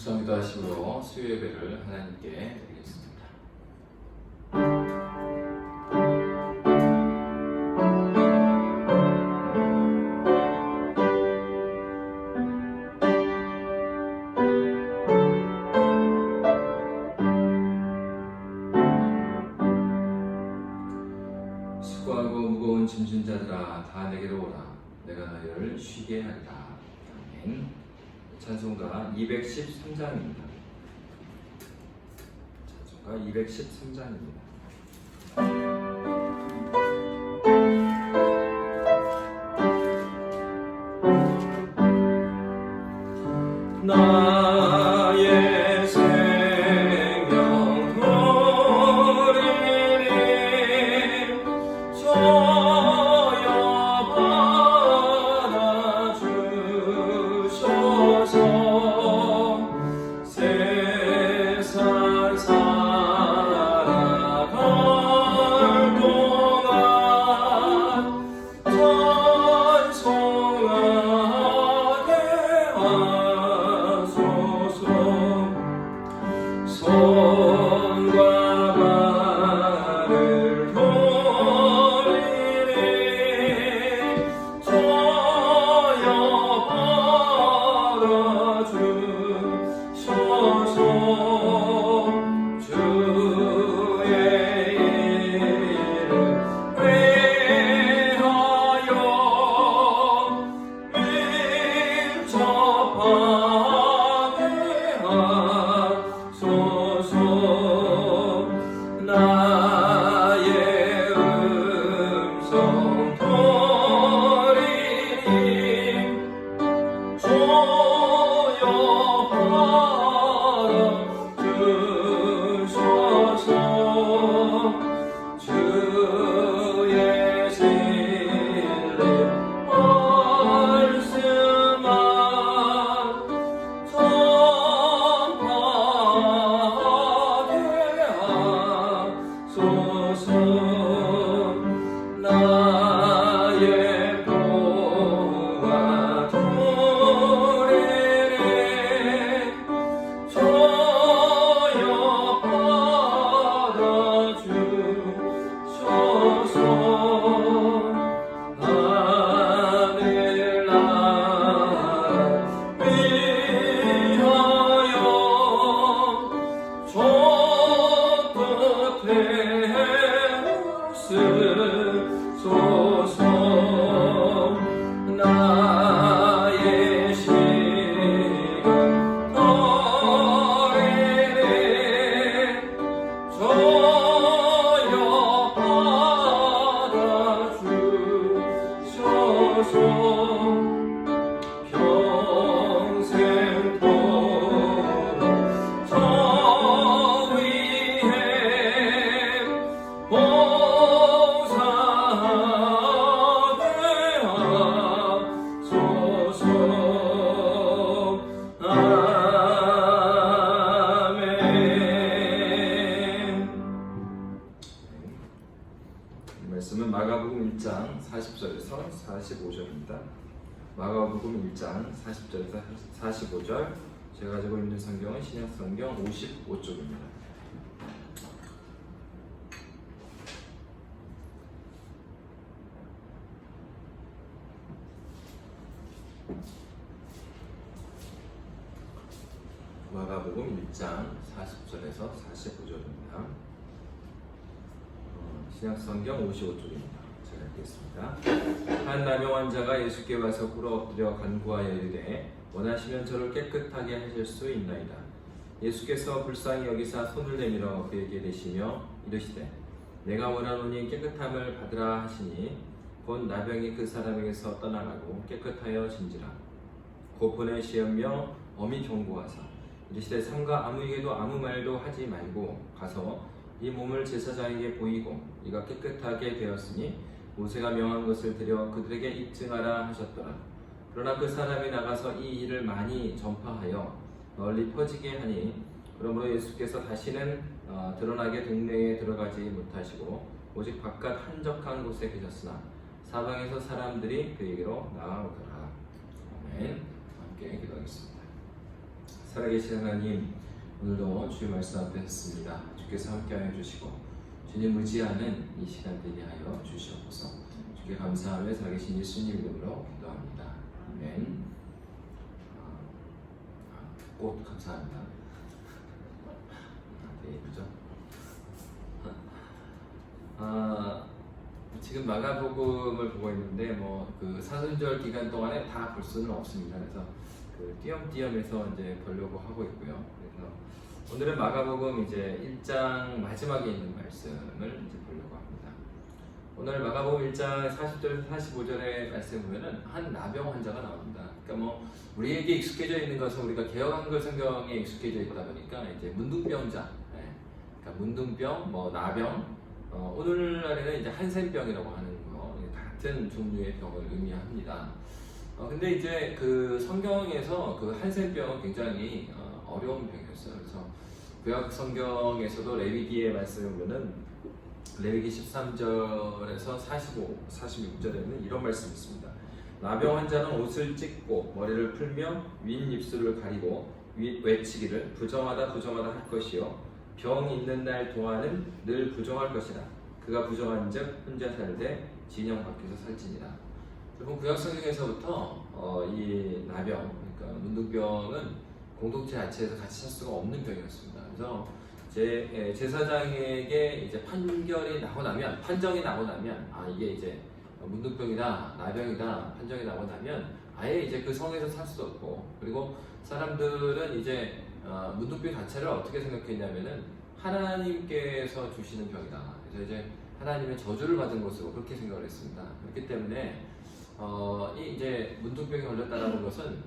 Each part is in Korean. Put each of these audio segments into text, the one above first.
묵상기도 하시므로 수요 예배를 하나님께 드리겠습니다. 수고하고 무거운 짐진 자들아 다 내게로 오라. 내가 너희를 쉬게 하리라. 아멘. 찬송가 213장입니다. 찬송가 213장입니다. 나의 생명 노리니 저여 받아주소서. 세상 살아갈 동안 찬송하게 하소서. 손과 발을 돌리니 저여 받아주소서. 주의 이름 위하여 밀접하게 하소서. 나의 음성 돌리니 저여 받아주소서. 주의 진리 말씀만 전파하게 하소서. 나의 보화 돌리니 저여 받아주소서. 하늘나라 위하여 저 끝에 쓰소서. 나의 시간 더리니 저여 받아주소서. 평생토록 저 위에 봉사하게 하소서. 아멘. 이 말씀은 마가복음 1장 40절에서 45절입니다. 마가복음 1장 40절에서 45절. 제가 가지고 있는 성경은 신약성경 55쪽입니다. 마가복음 1장 40절에서 45절입니다. 신약성경 55쪽입니다. 제가 읽겠습니다. 한 나병 환자가 예수께 와서 꿇어 엎드려 간구하여 이르되 원하시면 저를 깨끗하게 하실 수 있나이다. 예수께서 불쌍히 여기사 손을 내밀어 그에게 대시며 이르시되 내가 원하노니 깨끗함을 받으라 하시니 곧 나병이 그 사람에게서 떠나가고 깨끗하여 진지라. 곧 보내시며 엄히 경고하사 이르시되 삼가 아무에게도 아무 말도 하지 말고 가서 이 몸을 제사장에게 보이고 이가 깨끗하게 되었으니 모세가 명한 것을 드려 그들에게 입증하라 하셨더라. 그러나 그 사람이 나가서 이 일을 많이 전파하여 널리 퍼지게 하니 그러므로 예수께서 다시는 드러나게 동네에 들어가지 못하시고 오직 바깥 한적한 곳에 계셨으나 사방에서 사람들이 그에게로 나아오더라. 아멘. 함께 기도하겠습니다. 살아계신 하나님, 오늘도 주의 말씀 앞에 섰습니다. 주께서 함께하여 주시고 주님 의지하는 이 시간 되게 하여 주시옵소서. 주께 감사하며 살아계신 예수님 이름으로 기도합니다. 아멘. 꽃 감사합니다. 네, 예쁘죠? 지금 마가복음을 보고 있는데 그 사순절 기간 동안에 다 볼 수는 없습니다. 그래서 그 띄엄띄엄해서 이제 보려고 하고 있고요. 그래서 오늘은 마가복음 이제 1장 마지막에 있는 말씀을 이제 보려고 합니다. 오늘 마가복음 1장 40절에서 45절의 말씀 보면은 한 나병 환자가 나옵니다. 그러니까 우리에게 익숙해져 있는 것은 우리가 개역 한글 성경에 익숙해져 있다 보니까 이제 문둥병자, 그러니까 문둥병, 나병, 오늘날에는 이제 한센병이라고 하는 거 같은 종류의 병을 의미합니다. 근데 이제 그 성경에서 그 한센병은 굉장히 어려운 병이었어요. 그래서 구약 성경에서도 레위기의 말씀을 보면 레위기 13절에서 46절에는 이런 말씀이 있습니다. 나병 환자는 옷을 찢고 머리를 풀며 윈 입술을 가리고 외치기를 부정하다 할 것이요 병 있는 날 동안은 늘 부정할 것이라. 그가 부정한즉 혼자 살되 진영 밖에서 살지니라. 여러분 구약 성경에서부터 이 나병, 그러니까 문둥병은 공동체 자체에서 같이 살 수가 없는 병이었습니다. 그래서 제사장에게 이제 판정이 나고 나면 이게 이제 문둥병이다, 나병이다 판정이 나고 나면 아예 이제 그 성에서 살 수도 없고, 그리고 사람들은 이제 문둥병 자체를 어떻게 생각했냐면은 하나님께서 주시는 병이다. 그래서 이제 하나님의 저주를 받은 것으로 그렇게 생각을 했습니다. 그렇기 때문에 이 이제 문둥병에 걸렸다는 것은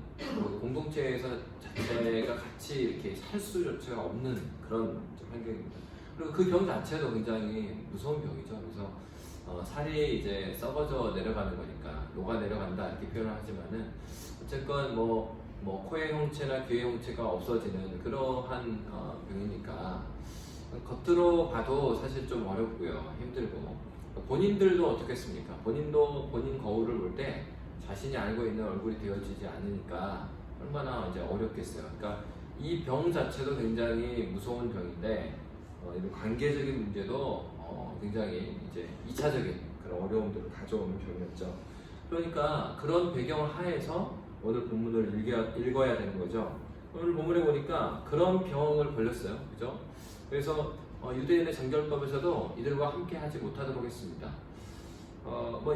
공동체에서 자체가 같이 이렇게 살 수조차가 없는 그런 환경입니다. 그리고 그 병 자체도 굉장히 무서운 병이죠. 그래서 살이 이제 썩어져 내려가는 거니까 녹아 내려간다 이렇게 표현을 하지만은 어쨌건 코의 형체나 귀의 형체가 없어지는 그러한 병이니까 겉으로 봐도 사실 좀 어렵고요, 힘들고, 본인들도 어떻겠습니까? 본인도 본인 거울을 볼 때 자신이 알고 있는 얼굴이 되어지지 않으니까 얼마나 이제 어렵겠어요. 그러니까 이 병 자체도 굉장히 무서운 병인데 이런 관계적인 문제도 굉장히 이제 2차적인 그런 어려움들을 가져오는 병이었죠. 그러니까 그런 배경 하에서 오늘 본문을 읽어야 되는 거죠. 오늘 본문에 보니까 그런 병을 걸렸어요. 그죠? 그래서 유대인의 정결법에서도 이들과 함께 하지 못하도록 했습니다.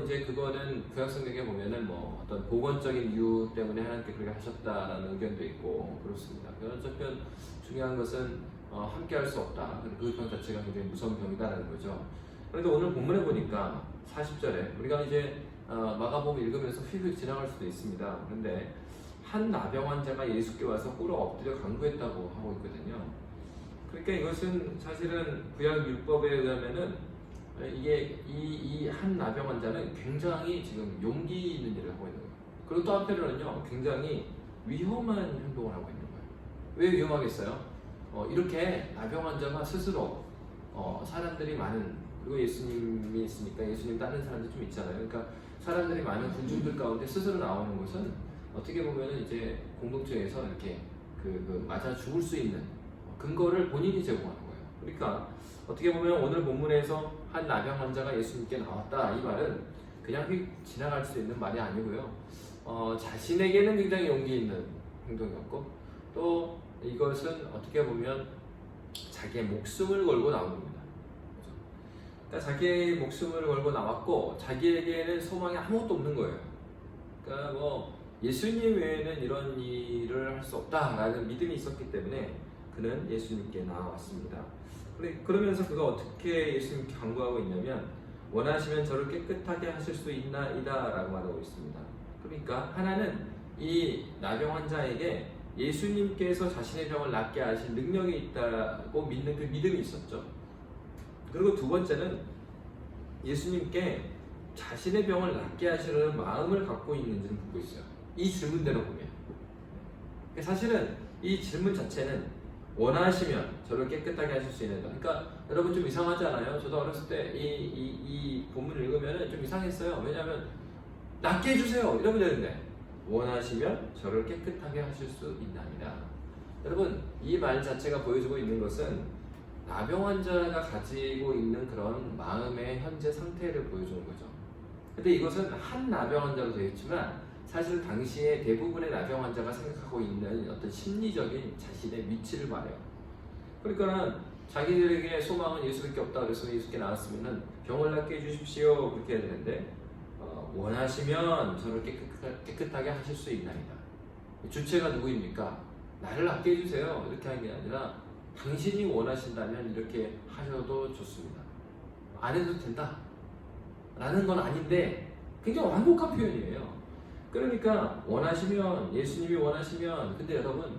이제 그거는 구약 성경에 보면은 어떤 보건적인 이유 때문에 하나님께 그렇게 하셨다라는 의견도 있고 그렇습니다. 어차피 중요한 것은 함께 할 수 없다. 그 병 자체가 굉장히 무서운 병이다라는 거죠. 그런데 오늘 본문에 보니까 40절에 우리가 이제 마가복음 읽으면서 휙휙 지나갈 수도 있습니다. 그런데 한 나병 환자가 예수께 와서 꿇어 엎드려 간구했다고 하고 있거든요. 그러니까 이것은 사실은 구약 율법에 의하면은 이게 이 한 나병 환자는 굉장히 지금 용기 있는 일을 하고 있는 거예요. 그리고 또 한편으로는요, 굉장히 위험한 행동을 하고 있는 거예요. 왜 위험하겠어요? 이렇게 나병 환자가 스스로 사람들이 많은, 그리고 예수님이 있으니까 예수님 다른 사람들 좀 있잖아요. 그러니까 사람들이 많은 군중들 가운데 스스로 나오는 것은 어떻게 보면은 이제 공동체에서 이렇게 맞아 죽을 수 있는 근거를 본인이 제공하는 거예요. 그러니까 어떻게 보면 오늘 본문에서 한 나병 환자가 예수님께 나왔다, 이 말은 그냥 휙 지나갈 수 있는 말이 아니고요. 자신에게는 굉장히 용기 있는 행동이었고, 또 이것은 어떻게 보면 자기의 목숨을 걸고 나온 겁니다. 그러니까 자기의 목숨을 걸고 나왔고, 자기에게는 소망이 아무것도 없는 거예요. 그러니까 예수님 외에는 이런 일을 할 수 없다라는 믿음이 있었기 때문에 그는 예수님께 나왔습니다. 그러면서 그가 어떻게 예수님께 간구하고 있냐면, 원하시면 저를 깨끗하게 하실 수 있나이다 라고 말하고 있습니다. 그러니까 하나는 이 나병 환자에게 예수님께서 자신의 병을 낫게 하실 능력이 있다고 믿는 그 믿음이 있었죠. 그리고 두 번째는 예수님께 자신의 병을 낫게 하시려는 마음을 갖고 있는지를 묻고 있어요. 이 질문대로 보면. 사실은 이 질문 자체는 원하시면 저를 깨끗하게 하실 수 있는다. 그러니까 여러분 좀 이상하지 않아요? 저도 어렸을 때 이 본문을 읽으면 좀 이상했어요. 왜냐하면 낫게 해주세요 이러면 되는데, 원하시면 저를 깨끗하게 하실 수 있나이다. 여러분, 이 말 자체가 보여주고 있는 것은 나병 환자가 가지고 있는 그런 마음의 현재 상태를 보여주는 거죠. 근데 이것은 한 나병 환자로 되어 있지만 사실 당시에 대부분의 나병 환자가 생각하고 있는 어떤 심리적인 자신의 위치를 말해요. 그러니까는 자기들에게 소망은 예수밖에 없다 그래서 예수께 나왔으면은 병을 낫게 해주십시오 그렇게 해야 되는데 원하시면 저를 깨끗하게 하실 수 있나이다. 주체가 누구입니까? 나를 낫게 해주세요 이렇게 하는 게 아니라 당신이 원하신다면 이렇게 하셔도 좋습니다. 안 해도 된다 라는 건 아닌데 굉장히 완곡한 표현이에요. 그러니까 원하시면, 예수님이 원하시면, 근데 여러분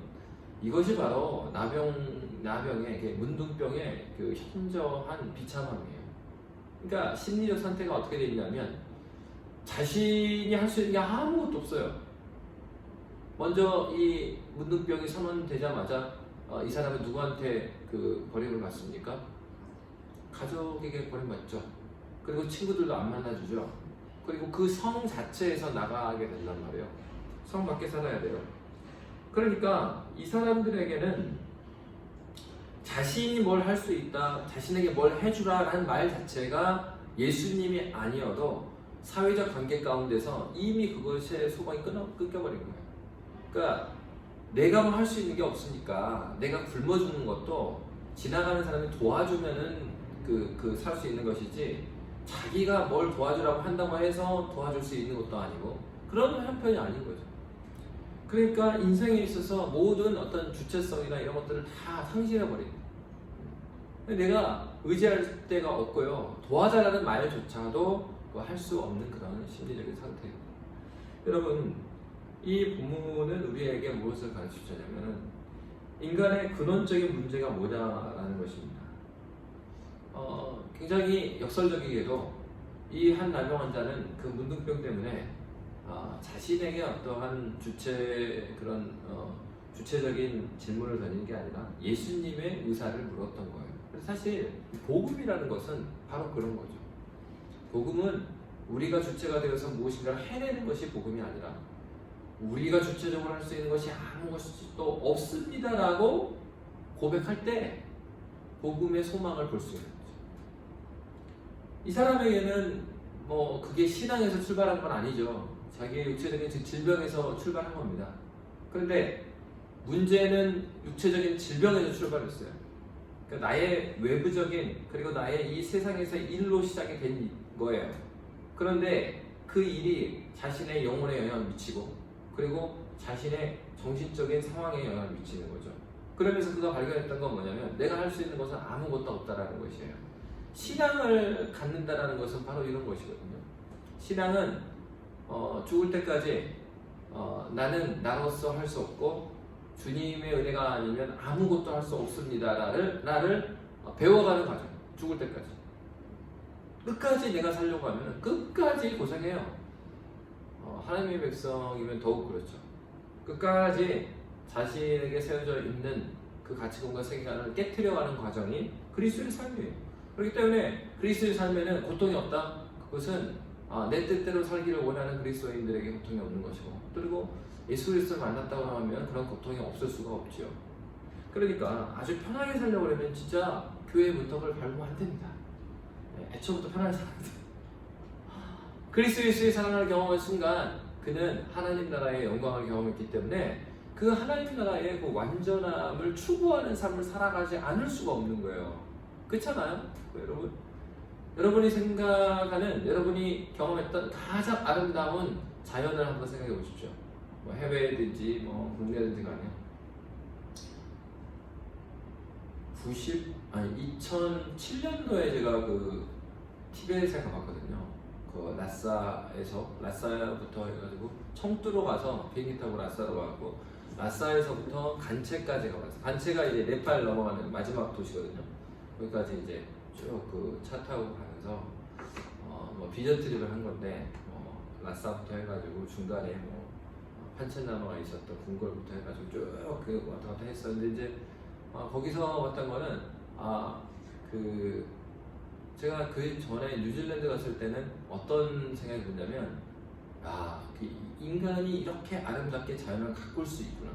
이것이 바로 나병의 문둥병의 그 현저한 비참함이에요. 그러니까 심리적 상태가 어떻게 되어 있냐면 자신이 할 수 있는 게 아무것도 없어요. 먼저 이 문둥병이 선언되자마자 이 사람은 누구한테 그 버림을 받습니까? 가족에게 버림받죠. 그리고 친구들도 안 만나주죠. 그리고 그 성 자체에서 나가게 된단 말이에요. 성 밖에 살아야 돼요. 그러니까 이 사람들에게는 자신이 뭘 할 수 있다, 자신에게 뭘 해주라 라는 말 자체가 예수님이 아니어도 사회적 관계 가운데서 이미 그것의 소망이 끊겨버린 거예요. 그러니까 내가 뭐 할 수 있는 게 없으니까 내가 굶어 죽는 것도 지나가는 사람이 도와주면은 살 수 있는 것이지 자기가 뭘 도와주라고 한다고 해서 도와줄 수 있는 것도 아니고 그런 형편이 아닌 거죠. 그러니까 인생에 있어서 모든 어떤 주체성이나 이런 것들을 다 상실해버립니다. 내가 의지할 데가 없고요. 도와달라는 말조차도 할 수 없는 그런 심리적인 상태예요. 여러분, 이 본문은 우리에게 무엇을 가르치자냐면 인간의 근원적인 문제가 뭐냐라는 것입니다. 굉장히 역설적이게도 이 한 나병 환자는 그 문둥병 때문에 자신에게 어떠한 주체적인 질문을 던진 게 아니라 예수님의 의사를 물었던 거예요. 그래서 사실 복음이라는 것은 바로 그런 거죠. 복음은 우리가 주체가 되어서 무엇인가를 해내는 것이 복음이 아니라 우리가 주체적으로 할 수 있는 것이 아무것도 없습니다라고 고백할 때 복음의 소망을 볼 수 있는 거죠. 이 사람에게는 뭐 그게 신앙에서 출발한 건 아니죠. 자기의 육체적인 질병에서 출발한 겁니다. 그런데 문제는 육체적인 질병에서 출발했어요. 그러니까 나의 외부적인 그리고 나의 이 세상에서 일로 시작이 된 거예요. 그런데 그 일이 자신의 영혼에 영향을 미치고 그리고 자신의 정신적인 상황에 영향을 미치는 거죠. 그러면서 그가 발견했던 건 뭐냐면 내가 할 수 있는 것은 아무것도 없다라는 것이에요. 신앙을 갖는다라는 것은 바로 이런 것이거든요. 신앙은 죽을 때까지 나는 나로서 할 수 없고 주님의 은혜가 아니면 아무것도 할 수 없습니다를 나를 배워가는 과정. 죽을 때까지 끝까지 내가 살려고 하면 끝까지 고생해요. 하나님의 백성이면 더욱 그렇죠. 끝까지 자신에게 세워져 있는 그 가치관과 세계관을 깨트려가는 과정이 그리스도의 삶이에요. 그렇기 때문에 그리스도의 삶에는 고통이 없다. 그것은 내 뜻대로 살기를 원하는 그리스도인들에게 고통이 없는 것이고, 그리고 예수 그리스도를 만났다고 하면 그런 고통이 없을 수가 없죠. 그러니까 아주 편하게 살려고 하면 진짜 교회의 문턱을 밟으면 안 됩니다. 애초부터 편하게 살아야 돼요. 그리스도 예수의 사랑을 경험한 순간 그는 하나님 나라의 영광을 경험했기 때문에 그 하나님 나라의 그 완전함을 추구하는 삶을 살아가지 않을 수가 없는 거예요. 그렇잖아요? 여러분? 여러분이 생각하는, 여러분이 경험했던 가장 아름다운 자연을 한번 생각해 보십시오. 뭐 해외든지 뭐 국내든지 간에 2007년도에 제가 그 티베트에 가봤거든요. 그 라싸부터 해가지고 청두로 가서 비행기 타고 라싸로 가고 라싸에서부터 간체까지 가봤어요. 간체가 이제 네팔 넘어가는 마지막 도시거든요. 거기까지 이제 쭉 그 차 타고 가면서 뭐 비전 트립을 한 건데 라싸부터 해가지고 중간에 뭐 판첸나무가 있었던 궁궐부터 해가지고 쭉 그 왔다 갔다 했었는데 이제 거기서 봤던 거는 제가 그 전에 뉴질랜드 갔을 때는 어떤 생각이 들냐면 그 인간이 이렇게 아름답게 자연을 가꿀 수 있구나.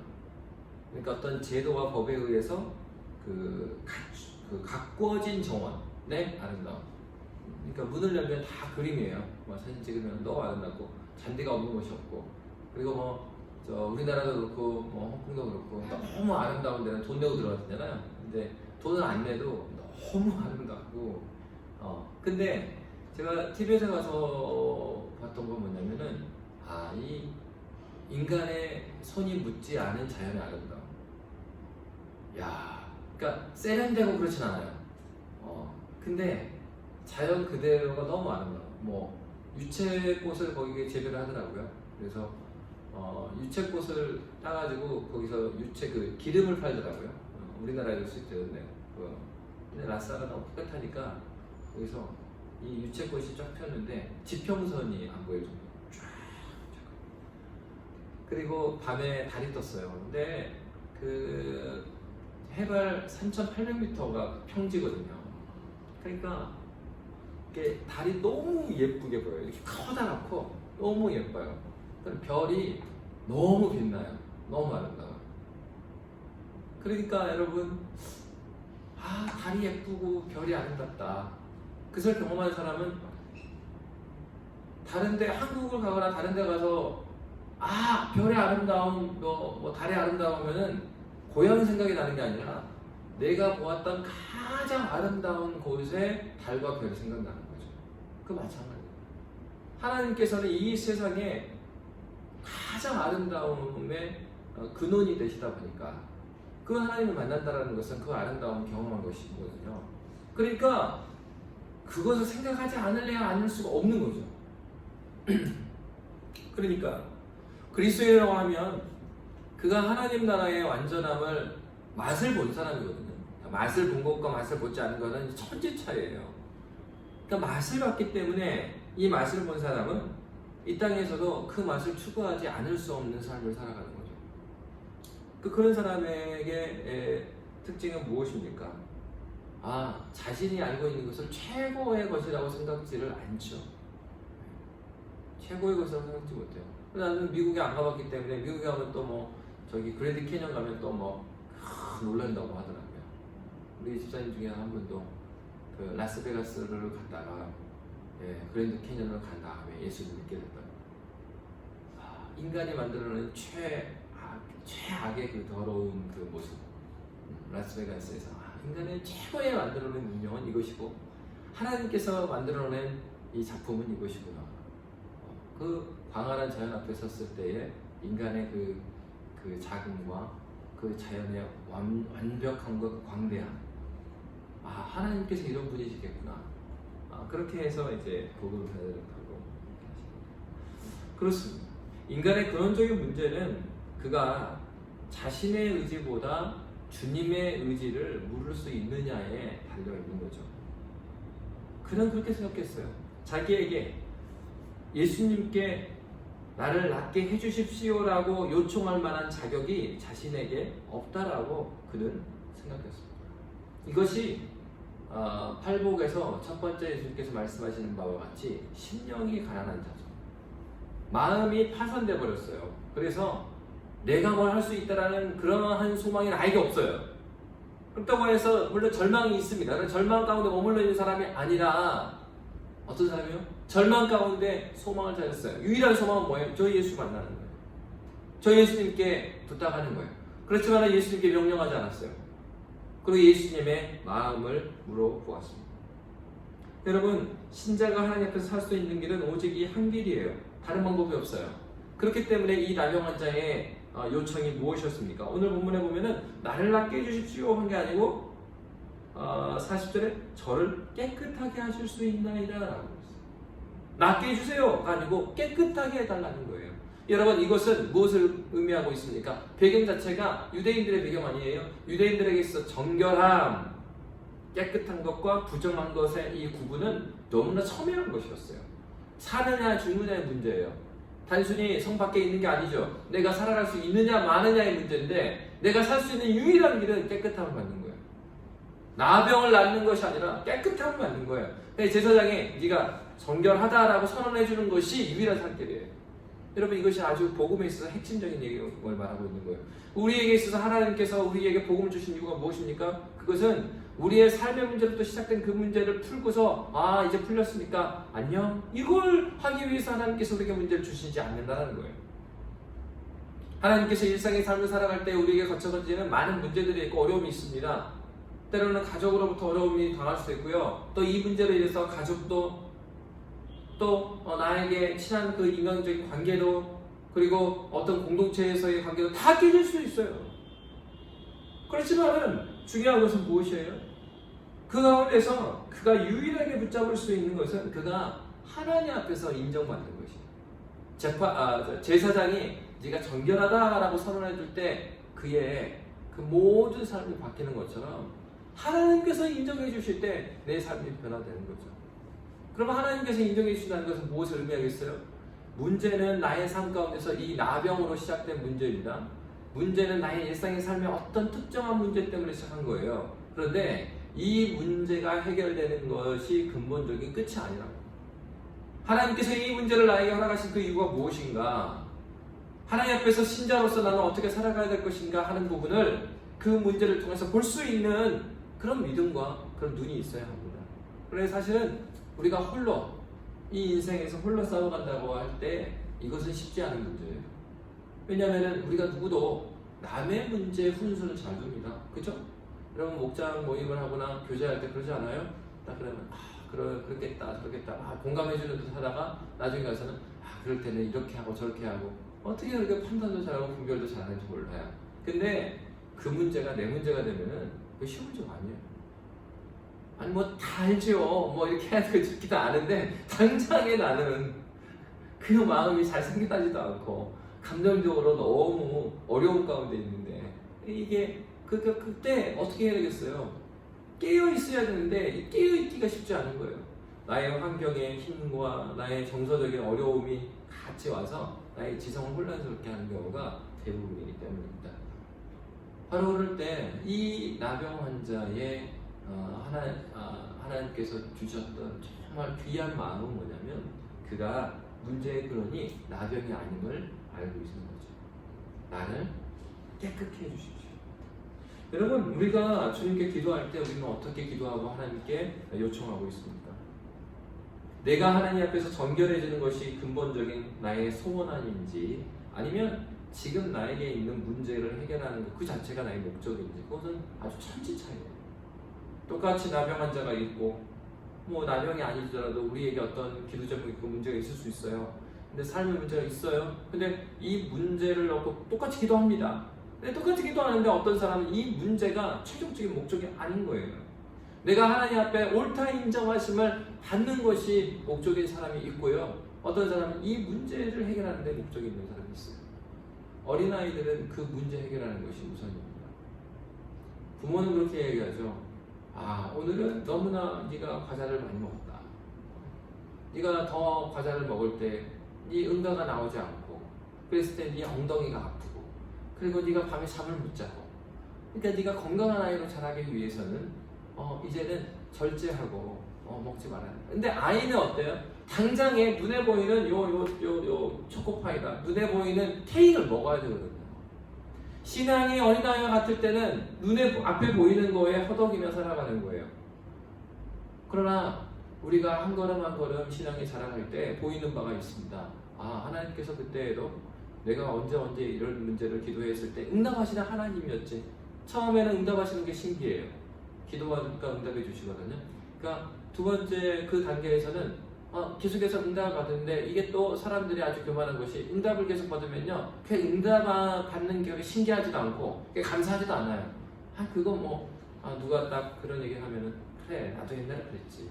그러니까 어떤 제도와 법에 의해서 가꾸어진 정원의 아름다움. 그러니까 문을 열면 다 그림이에요. 사진 찍으면 너무 아름답고 잔디가 없는 곳이 없고, 그리고 우리나라도 그렇고 홍콩도 그렇고 너무 아름다운 데는 돈 내고 들어가잖아요. 근데 돈을 안 내도 너무 아름답고, 근데 제가 TV에서 가서 봤던 건 뭐냐면은 이 인간의 손이 묻지 않은 자연의 아름다움. 그러니까 세련되고 그렇진 않아요. 근데 자연 그대로가 너무 아름다워. 유채꽃을 거기에 재배를 하더라고요. 그래서 유채꽃을 따가지고 거기서 유채 기름을 팔더라고요. 우리나라에도 수입되던데요. 근데 라싸가 너무 깨끗하니까 거기서 이 유채꽃이 쫙 폈는데 지평선이 안 보여요. 쫙. 그리고 밤에 달이 떴어요. 근데 해발 3,800m가 평지거든요. 그러니까 이게 달이 너무 예쁘게 보여요. 이렇게 커다랗고 너무 예뻐요. 별이 너무 빛나요. 너무 아름다워요. 그러니까 여러분, 달이 예쁘고 별이 아름답다. 그걸 경험한 사람은 다른데, 한국을 가거나 다른데 가서 별의 아름다움, 달의 아름다움면은 고향 생각이 나는 게 아니라 내가 보았던 가장 아름다운 곳에 달과 별이 생각나는 거죠. 그 마찬가지예요. 하나님께서는 이 세상에 가장 아름다움의 근원이 되시다 보니까 그 하나님을 만난다는 것은 그 아름다움을 경험한 것이거든요. 그러니까 그것을 생각하지 않을래야 않을 수가 없는 거죠. 그러니까 그리스도인이라고 하면 그가 하나님 나라의 완전함을 맛을 본 사람이거든요. 맛을 본 것과 맛을 보지 않은 것은 천지 차이예요. 그러니까 맛을 봤기 때문에 이 맛을 본 사람은 이 땅에서도 그 맛을 추구하지 않을 수 없는 삶을 살아가는 거죠. 그런 사람에게 특징은 무엇입니까? 자신이 알고 있는 것을 최고의 것이라고 생각지를 않죠. 최고의 것이라고 생각지 못해요. 나는 미국에 안 가봤기 때문에 미국에 가면 또 그랜드 캐년 가면 또 놀란다고 하더라고요. 우리 집사님 중에 한 분도 라스베가스를 갔다가 그랜드 캐년을 간 다음에 예수를 믿게 됐다. 인간이 만들어낸 최악의 그 더러운 그 모습. 라스베가스에서 인간의 최고의 만들어낸 운명은 이것이고 하나님께서 만들어낸 이 작품은 이것이구나. 그 광활한 자연 앞에 섰을 때에 인간의 그 자금과 그 자연의 완벽한 것, 광대함. 하나님께서 이런 분이시겠구나. 그렇게 해서 이제 복음을 전하고 그렇습니다. 인간의 근원적인 문제는 그가 자신의 의지보다 주님의 의지를 물을 수 있느냐에 달려 있는 거죠. 그는 그렇게 생각했어요. 자기에게 예수님께 나를 낫게 해주십시오라고 요청할 만한 자격이 자신에게 없다라고 그는 생각했습니다. 이것이 팔복에서 첫 번째 예수님께서 말씀하시는 바와 같이 심령이 가난한 자죠. 마음이 파산돼 버렸어요. 그래서 내가 뭘 할 수 있다라는 그러한 소망이 나에게 없어요. 그렇다고 해서 물론 절망이 있습니다. 절망 가운데 머물러 있는 사람이 아니라 어떤 사람이요? 절망 가운데 소망을 찾았어요. 유일한 소망은 뭐예요? 저 예수 만나는 거예요. 저 예수님께 부탁하는 거예요. 그렇지만 예수님께 명령하지 않았어요. 그리고 예수님의 마음을 물어보았습니다. 여러분, 신자가 하나님 앞에서 살 수 있는 길은 오직 이 한 길이에요. 다른 방법이 없어요. 그렇기 때문에 이 나병환자의 요청이 무엇이었습니까? 오늘 본문에 보면은 나를 낫게 해주십시오 한 게 아니고 40절에 저를 깨끗하게 하실 수 있나이다 라고 했어요. 낫게 해주세요가 아니고 깨끗하게 해달라는 거예요. 여러분, 이것은 무엇을 의미하고 있습니까? 배경 자체가 유대인들의 배경 아니에요? 유대인들에게 있어 정결함, 깨끗한 것과 부정한 것의 이 구분은 너무나 첨예한 것이었어요. 사느냐 죽느냐의 문제예요. 단순히 성 밖에 있는 게 아니죠. 내가 살아갈 수 있느냐 마느냐의 문제인데 내가 살 수 있는 유일한 길은 깨끗함을 받는 거예요. 나병을 낫는 것이 아니라 깨끗함을 받는 거예요. 제사장이 네가 정결하다라고 선언해 주는 것이 유일한 살 길이에요. 여러분 이것이 아주 복음에 있어서 핵심적인 얘기를 말하고 있는 거예요. 우리에게 있어서 하나님께서 우리에게 복음을 주신 이유가 무엇입니까? 그것은 우리의 삶의 문제로부터 시작된 그 문제를 풀고서 이제 풀렸으니까 안녕? 이걸 하기 위해서 하나님께서 우리에게 문제를 주시지 않는다는 거예요. 하나님께서 일상의 삶을 살아갈 때 우리에게 거쳐던지는 많은 문제들이 있고 어려움이 있습니다. 때로는 가족으로부터 어려움이 당할 수도 있고요. 또 이 문제로 인해서 가족도 또 나에게 친한 그 인간적인 관계도 그리고 어떤 공동체에서의 관계도 다 깨질 수 있어요. 그렇지만은 중요한 것은 무엇이에요? 그 가운데서 그가 유일하게 붙잡을 수 있는 것은 그가 하나님 앞에서 인정받는 것이에요. 제사장이 네가 정결하다라고 선언해 줄 때 그의 그 모든 삶이 바뀌는 것처럼 하나님께서 인정해 주실 때 내 삶이 변화되는 거죠. 그러면 하나님께서 인정해 주신다는 것은 무엇을 의미하겠어요? 문제는 나의 삶 가운데서 이 나병으로 시작된 문제입니다. 문제는 나의 일상의 삶의 어떤 특정한 문제 때문에 시작한 거예요. 그런데 이 문제가 해결되는 것이 근본적인 끝이 아니라고. 하나님께서 이 문제를 나에게 허락하신 그 이유가 무엇인가? 하나님 앞에서 신자로서 나는 어떻게 살아가야 될 것인가 하는 부분을 그 문제를 통해서 볼 수 있는 그런 믿음과 그런 눈이 있어야 합니다. 그래서 사실은 우리가 홀로 이 인생에서 홀로 싸워간다고 할 때 이것은 쉽지 않은 문제예요. 왜냐하면 우리가 누구도 남의 문제에 훈수를 잘 둡니다. 그죠? 여러분 목장 모임을 하거나 교제할 때 그러지 않아요? 딱 그러면 그렇겠다 저렇겠다 공감해주는 듯 하다가 나중에 가서는 그럴 때는 이렇게 하고 저렇게 하고 어떻게 그렇게 판단도 잘하고 분별도 잘하는지 몰라요. 근데 그 문제가 내 문제가 되면은 그게 쉬운 문제가 아니에요. 아니 뭐 다 알죠. 뭐 이렇게 해야 되고 저렇게 다 아는데 당장에 나는 그 마음이 잘 생기지도 않고 감정적으로 너무 어려운 가운데 있는데 이게 그때 어떻게 해야 되겠어요? 깨어 있어야 되는데 깨어 있기가 쉽지 않은 거예요. 나의 환경의 힘과 나의 정서적인 어려움이 같이 와서 나의 지성을 혼란스럽게 하는 경우가 대부분이기 때문입니다. 바로 그럴 때 이 나병 환자의 하나님께서 주셨던 정말 귀한 마음은 뭐냐면 그가 문제의 근원이 나병이 아님을 알고 있는 거죠. 나를 깨끗게 해주십시오. 여러분 우리가 주님께 기도할 때 우리는 어떻게 기도하고 하나님께 요청하고 있습니까? 내가 하나님 앞에서 정결해지는 것이 근본적인 나의 소원안인지 아니면 지금 나에게 있는 문제를 해결하는 것 그 자체가 나의 목적인지 그것은 아주 천지차이예요. 똑같이 나병 환자가 있고 뭐 나병이 아니더라도 우리에게 어떤 기도적인 그 문제가 있을 수 있어요. 근데 삶의 문제가 있어요. 근데 이 문제를 놓고 똑같이 기도합니다. 근데 똑같이 기도하는데 어떤 사람은 이 문제가 최종적인 목적이 아닌 거예요. 내가 하나님 앞에 옳다 인정하심을 받는 것이 목적인 사람이 있고요. 어떤 사람은 이 문제를 해결하는 데 목적이 있는 사람이 있어요. 어린아이들은 그 문제 해결하는 것이 우선입니다. 부모는 그렇게 얘기하죠. 오늘은 너무나 네가 과자를 많이 먹었다. 네가 더 과자를 먹을 때 네 응가가 나오지 않고 그랬을 때 네 엉덩이가 아프고 그리고 네가 밤에 잠을 못 자고 그러니까 네가 건강한 아이로 자라기 위해서는 이제는 절제하고 먹지 말아야 돼. 근데 아이는 어때요? 당장에 눈에 보이는 요 초코파이다. 눈에 보이는 케이크를 먹어야 되거든요. 신앙이 어린아이와 같을 때는 눈에 앞에 보이는 거에 허덕이며 살아가는 거예요. 그러나 우리가 한 걸음 한 걸음 신앙이 자라갈 때 보이는 바가 있습니다. 하나님께서 그때에도 내가 언제 이런 문제를 기도했을 때 응답하시는 하나님이었지. 처음에는 응답하시는 게 신기해요. 기도하니까 응답해 주시거든요. 그러니까 두 번째 그 단계에서는 계속해서 응답을 받는데 이게 또 사람들이 아주 교만한 것이 응답을 계속 받으면요 그 응답 받는 게 신기하지도 않고 감사하지도 않아요. 그거 누가 딱 그런 얘기 하면은 그래 나도 옛날에 그랬지.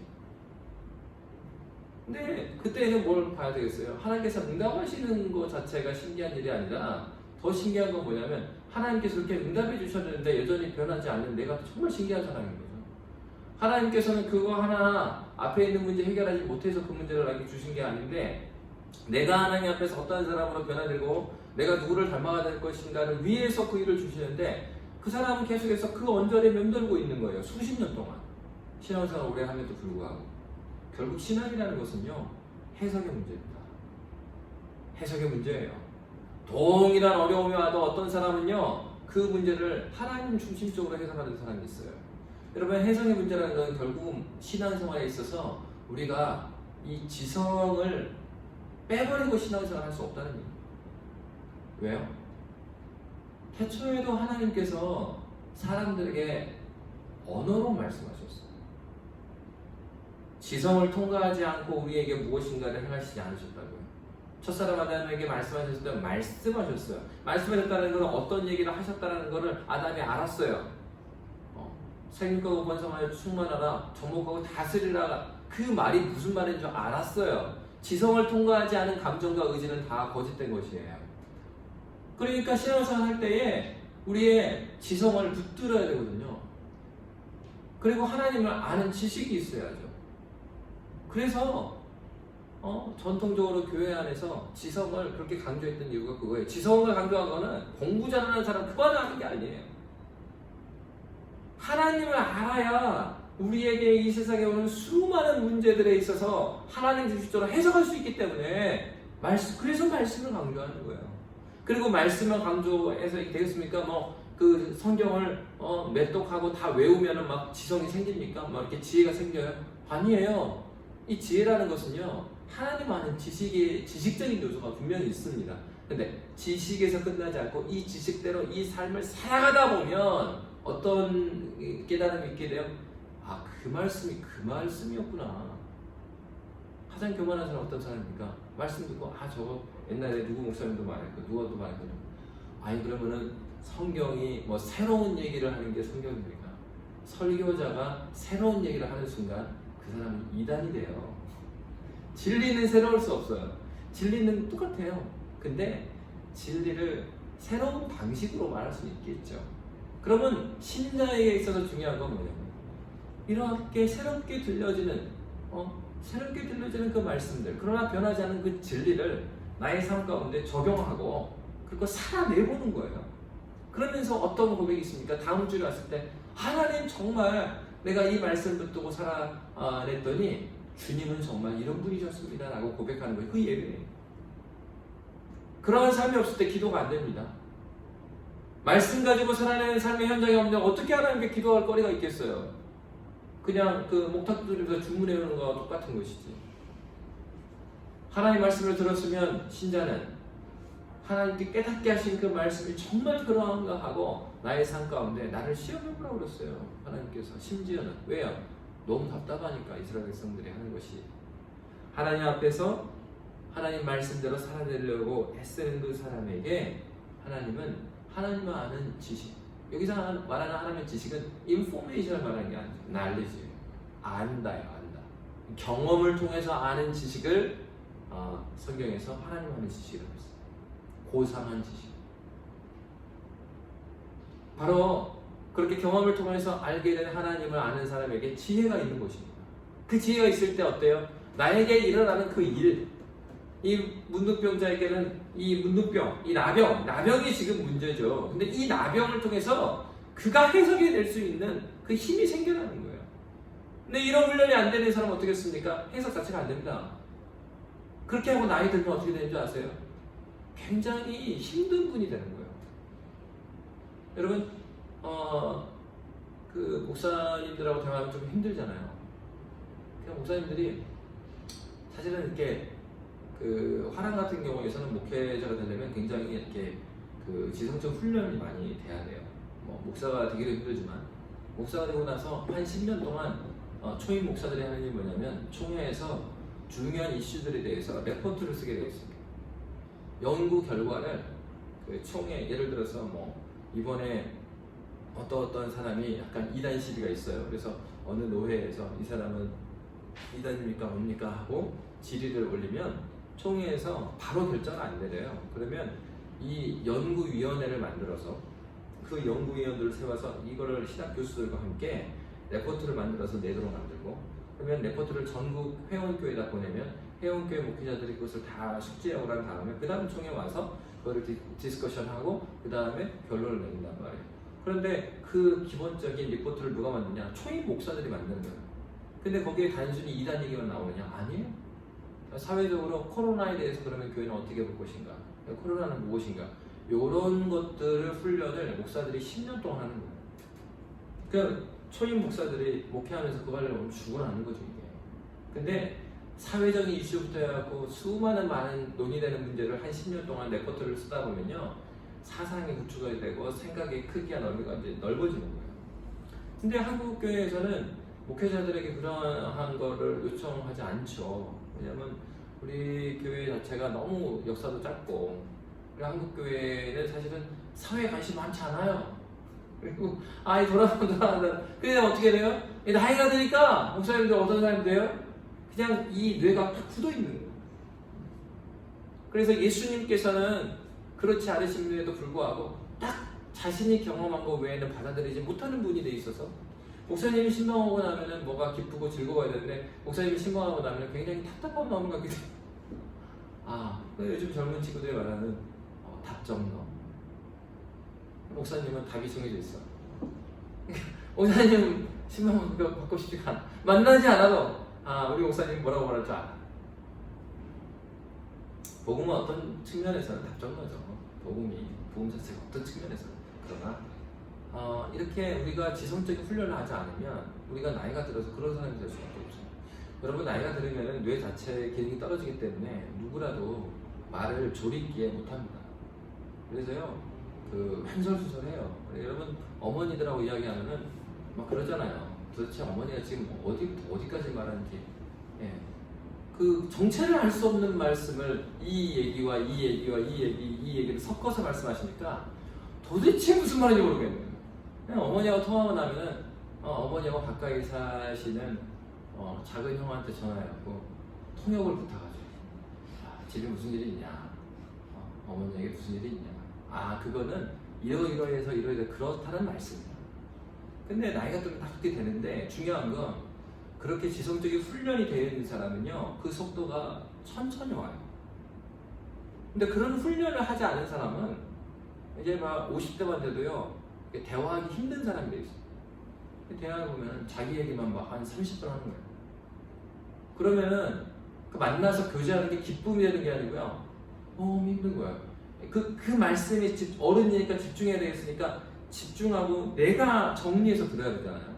근데 그때는 뭘 봐야 되겠어요? 하나님께서 응답하시는 것 자체가 신기한 일이 아니라 더 신기한 건 뭐냐면 하나님께서 이렇게 응답해 주셨는데 여전히 변하지 않는 내가 정말 신기한 사람인 거죠. 하나님께서는 그거 하나 앞에 있는 문제 해결하지 못해서 그 문제를 나에게 주신 게 아닌데 내가 하나님 앞에서 어떤 사람으로 변화되고 내가 누구를 닮아야 될 것인가를 위해서 그 일을 주시는데 그 사람은 계속해서 그 언저리에 맴돌고 있는 거예요. 수십 년 동안 신앙생활 오래 함에도 불구하고 결국 신앙이라는 것은요 해석의 문제입니다. 해석의 문제예요. 동일한 어려움이 와도 어떤 사람은요, 그 문제를 하나님 중심적으로 해석하는 사람이 있어요. 여러분, 해석의 문제라는 건 결국 신앙생활에 있어서 우리가 이 지성을 빼버리고 신앙생활을 할 수 없다는 얘기예요. 왜요? 태초에도 하나님께서 사람들에게 언어로 말씀하셨어요. 지성을 통과하지 않고 우리에게 무엇인가를 행하시지 않으셨다고요. 첫사람 아담에게 말씀하셨을 때 말씀하셨어요. 말씀하셨다는 것은 어떤 얘기를 하셨다는 것을 아담이 알았어요. 생육하고 번성하여 충만하라, 정복하고 다스리라, 그 말이 무슨 말인 줄 알았어요. 지성을 통과하지 않은 감정과 의지는 다 거짓된 것이에요. 그러니까 신앙생활 할 때에 우리의 지성을 붙들어야 되거든요. 그리고 하나님을 아는 지식이 있어야죠. 그래서 전통적으로 교회 안에서 지성을 그렇게 강조했던 이유가 그거예요. 지성을 강조한 거는 공부 잘하는 사람 그거는 하는 게 아니에요. 하나님을 알아야 우리에게 이 세상에 오는 수많은 문제들에 있어서 하나님 주식적으로 해석할 수 있기 때문에 그래서 말씀을 강조하는 거예요. 그리고 말씀을 강조해서 되겠습니까? 그 성경을 매독하고 다 외우면은 막 지성이 생깁니까? 막 이렇게 지혜가 생겨요? 아니에요. 이 지혜라는 것은요, 하나님 아는 지식적인 요소가 분명히 있습니다. 근데 지식에서 끝나지 않고 이 지식대로 이 삶을 살아가다 보면 어떤 깨달음이 있게 돼요? 아, 그 말씀이 그 말씀이었구나. 가장 교만한 사람 어떤 사람입니까? 말씀 듣고 저거 옛날에 누구 목사님도 말했고 누가도 말했거든. 아니 그러면은 성경이 새로운 얘기를 하는 게 성경입니까? 설교자가 새로운 얘기를 하는 순간 그 사람은 이단이 돼요. 진리는 새로울 수 없어요. 진리는 똑같아요. 근데 진리를 새로운 방식으로 말할 수 있겠죠. 그러면 신자에게 있어서 중요한 건 뭐냐면 이렇게 새롭게 들려지는 그 말씀들, 그러나 변하지 않는 그 진리를 나의 삶 가운데 적용하고 그리고 살아내보는 거예요. 그러면서 어떤 고백이 있습니까? 다음 주에 왔을 때 하나님 정말 내가 이 말씀을 듣고 살아냈더니 주님은 정말 이런 분이셨습니다 라고 고백하는 거예요. 그 예배예요. 그러한 삶이 없을 때 기도가 안 됩니다. 말씀 가지고 살아내는 삶의 현장이 없는데 어떻게 하나님께 기도할 거리가 있겠어요? 그냥 그 목탁 두드리면서 주문해오는 거와 똑같은 것이지. 하나님 말씀을 들었으면 신자는 하나님께 깨닫게 하신 그 말씀이 정말 그러한가 하고 나의 삶 가운데 나를 시험해보라고 그랬어요. 하나님께서. 심지어는 왜요? 너무 답답하니까 이스라엘 백성들이 하는 것이. 하나님 앞에서 하나님 말씀대로 살아내려고 애쓰는 그 사람에게 하나님은 하나님을 아는 지식, 여기서 말하는 하나님의 지식은 인포메이션을 말하는 게 아니죠. 날리지. 안다요. 안다. 경험을 통해서 아는 지식을 성경에서 하나님 아는 지식이라고 했어요. 고상한 지식. 바로 그렇게 경험을 통해서 알게 된 하나님을 아는 사람에게 지혜가 있는 것입니다. 그 지혜가 있을 때 어때요? 나에게 일어나는 그 일, 이 문둥병자에게는 이 문둥병, 이 나병이 지금 문제죠. 근데 이 나병을 통해서 그가 해석이 될 수 있는 그 힘이 생겨나는 거예요. 근데 이런 훈련이 안 되는 사람은 어떻게 했습니까? 해석 자체가 안 됩니다. 그렇게 하고 나이 들면 어떻게 되는 줄 아세요? 굉장히 힘든 분이 되는 거예요. 여러분, 그 목사님들하고 대화하면 좀 힘들잖아요. 그냥 목사님들이 사실은 이렇게 그 화랑 같은 경우에서는 목회자가 되려면 굉장히 이렇게 그 지성적 훈련이 많이 돼야 돼요. 목사가 되기도 힘들지만 목사가 되고 나서 한 10년 동안 초임 목사들이 하는 일이 뭐냐면 총회에서 중요한 이슈들에 대해서 레포트를 쓰게 되어 있습니다. 연구 결과를 그 총회, 예를 들어서 이번에 어떤 사람이 약간 이단 시비가 있어요. 그래서 어느 노회에서 이 사람은 이단입니까 뭡니까 하고 질의를 올리면 총회에서 바로 결정을 안 내려요. 그러면 이 연구위원회를 만들어서 그 연구위원들을 세워서 이거를 신학 교수들과 함께 레포트를 만들어서 내도록 만들고, 그러면 레포트를 전국 회원교회에다 보내면 회원교회 목회자들이 그것을 다 숙지하고 난 다음에 그 다음 총회 와서 그거를 디스커션하고 그 다음에 결론을 내린단 말이에요. 그런데 그 기본적인 리포트를 누가 만드냐? 초임 목사들이 만드는 거예요. 근데 거기에 단순히 이단 얘기만 나오느냐? 아니에요. 사회적으로 코로나에 대해서 그러면 교회는 어떻게 볼 것인가? 코로나는 무엇인가? 이런 것들을 훈련을 목사들이 10년 동안 하는 거예요. 그러니까 초임 목사들이 목회하면서 그거 하려면 죽어나는 거죠 이게. 근데 사회적인 이슈부터 해갖고 수많은 많은 논의되는 문제를 한 10년 동안 내 것들을 쓰다 보면요 사상이 구축이 되고 생각의 크기와 넓이가 이제 넓어지는 거예요. 근데 한국 교회에서는 목회자들에게 그러한 거를 요청하지 않죠. 왜냐면 우리 교회 자체가 너무 역사도 짧고 한국 교회는 사실은 사회에 관심이 많지 않아요. 그리고 아이 돌아간다. 그냥 어떻게 돼요? 나이가 드니까 목사님들 어떤 사람이 돼요? 그냥 이 뇌가 팍 굳어 있는 거예요. 그래서 예수님께서는 그렇지 않으심에도 불구하고 딱 자신이 경험한 것 외에는 받아들이지 못하는 분이 돼 있어서 목사님이 신방하고 나면은 뭐가 기쁘고 즐거워야 되는데 목사님이 신방하고 나면 굉장히 답답한 마음을 갖게 돼요. 요즘 젊은 친구들이 말하는 답정너. 목사님은 답이 정해져 있어. 목사님 신방을 받고 싶지가 않아. 만나지 않아도 우리 목사님 뭐라고 말할 줄 알아. 복음은 어떤 측면에서는 답정너죠. 복음 자체가 어떤 측면에서는. 그러나 이렇게 우리가 지성적인 훈련을 하지 않으면 우리가 나이가 들어서 그런 사람이 될 수밖에 없어요. 여러분 나이가 들으면 뇌 자체의 기능이 떨어지기 때문에 누구라도 말을 조리 있게 못합니다. 그래서요 횡설수설해요. 여러분 어머니들하고 이야기하면은 막 그러잖아요. 도대체 어머니가 지금 어디부터 어디까지 말하는지 그 정체를 알 수 없는 말씀을 이 얘기와 이 얘기와 이 얘기를 섞어서 말씀하시니까 도대체 무슨 말인지 모르겠네요. 그냥 어머니하고 통화하고 나면은 어머니하고 가까이 사시는 작은 형한테 전화해갖고 통역을 부탁하죠. 집에 무슨 일이 있냐? 어머니에게 무슨 일이 있냐? 그거는 이러이러해서 그렇다는 말씀이에요. 근데 나이가 좀 다 그렇게 되는데 중요한 건 그렇게 지성적인 훈련이 되어 있는 사람은요 그 속도가 천천히 와요. 근데 그런 훈련을 하지 않은 사람은 이제 막 50대만 돼도요 대화하기 힘든 사람이 돼 있어요. 대화를 보면 자기 얘기만 막 한 30분 하는 거예요. 그러면은 그 만나서 교제하는 게 기쁨이 되는 게 아니고요 너무 힘든 거예요. 그 말씀이 어른이니까 집중해야 되겠으니까 집중하고 내가 정리해서 들어야 되잖아요.